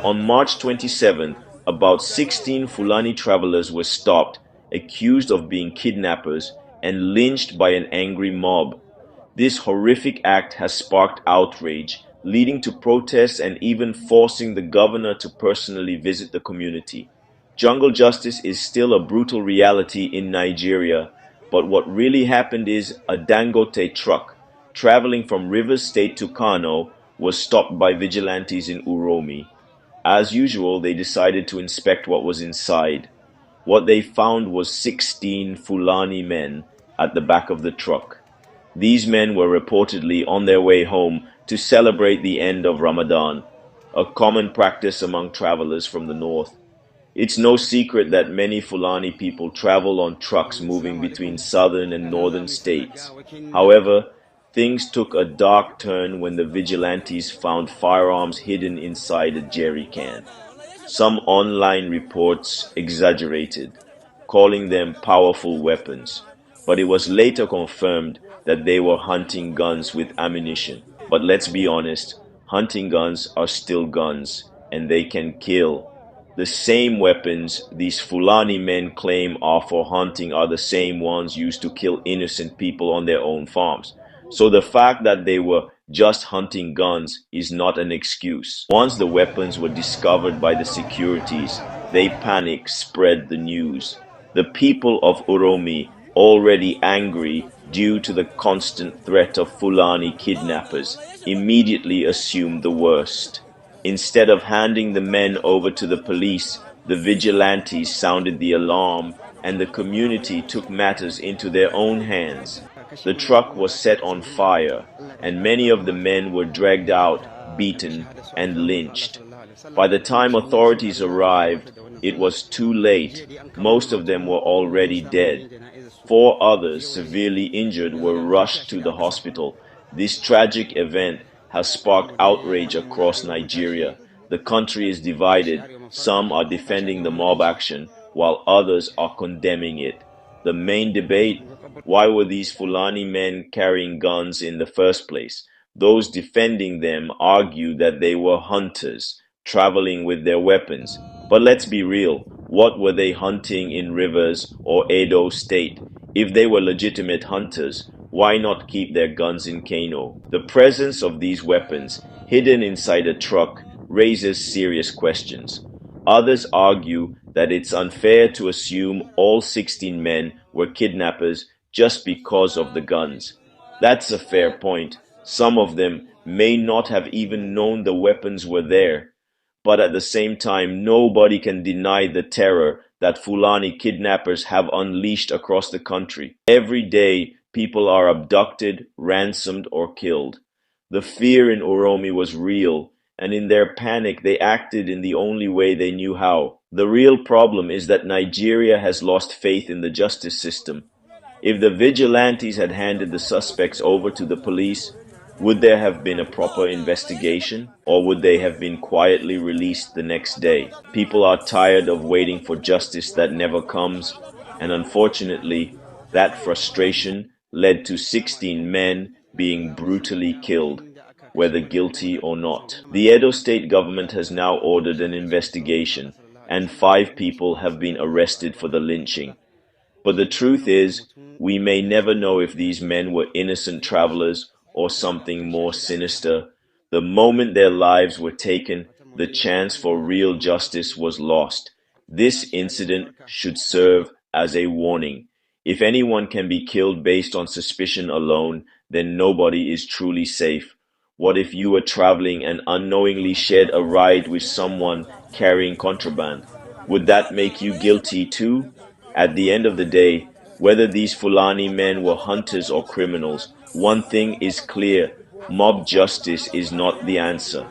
On March 27th, about 16 Fulani travelers were stopped, accused of being kidnappers, and lynched by an angry mob. This horrific act has sparked outrage, leading to protests and even forcing the governor to personally visit the community. Jungle justice is still a brutal reality in Nigeria, but what really happened is a Dangote truck traveling from Edo State to Kano was stopped by vigilantes in Uromi. As usual, they decided to inspect what was inside. What they found was 16 Fulani men at the back of the truck. These men were reportedly on their way home to celebrate the end of Ramadan, a common practice among travelers from the north. It's no secret that many Fulani people travel on trucks moving between southern and northern states. However, things took a dark turn when the vigilantes found firearms hidden inside a jerry can. Some online reports exaggerated, calling them powerful weapons, but it was later confirmed that they were hunting guns with ammunition. But let's be honest, hunting guns are still guns, and they can kill. The same weapons these Fulani men claim are for hunting are the same ones used to kill innocent people on their own farms. So the fact that they were just hunting guns is not an excuse. Once the weapons were discovered by the securities, they panicked, spread the news. The people of Uromi, already angry due to the constant threat of Fulani kidnappers, immediately assumed the worst. Instead of handing the men over to the police, the vigilantes sounded the alarm, and the community took matters into their own hands. The truck was set on fire, and many of the men were dragged out, beaten, and lynched. By the time authorities arrived, it was too late. Most of them were already dead. 4 others, severely injured, were rushed to the hospital. This tragic event has sparked outrage across Nigeria. The country is divided. Some are defending the mob action, while others are condemning it. The main debate: why were these Fulani men carrying guns in the first place? Those defending them argue that they were hunters, traveling with their weapons. But let's be real, what were they hunting in rivers or Edo State? If they were legitimate hunters, why not keep their guns in Kano? The presence of these weapons, hidden inside a truck, raises serious questions. Others argue that it's unfair to assume all 16 men were kidnappers just because of the guns. That's a fair point. Some of them may not have even known the weapons were there. But at the same time, nobody can deny the terror that Fulani kidnappers have unleashed across the country. Every day, people are abducted, ransomed, or killed. The fear in Uromi was real, and in their panic, they acted in the only way they knew how. The real problem is that Nigeria has lost faith in the justice system. If the vigilantes had handed the suspects over to the police, would there have been a proper investigation, or would they have been quietly released the next day? People are tired of waiting for justice that never comes, and unfortunately, that frustration led to 16 men being brutally killed, whether guilty or not. The Edo State government has now ordered an investigation, and 5 people have been arrested for the lynching. But the truth is, we may never know if these men were innocent travelers or something more sinister. The moment their lives were taken, the chance for real justice was lost. This incident should serve as a warning. If anyone can be killed based on suspicion alone, then nobody is truly safe. What if you were traveling and unknowingly shared a ride with someone carrying contraband? Would that make you guilty too? At the end of the day, whether these Fulani men were hunters or criminals, one thing is clear: mob justice is not the answer.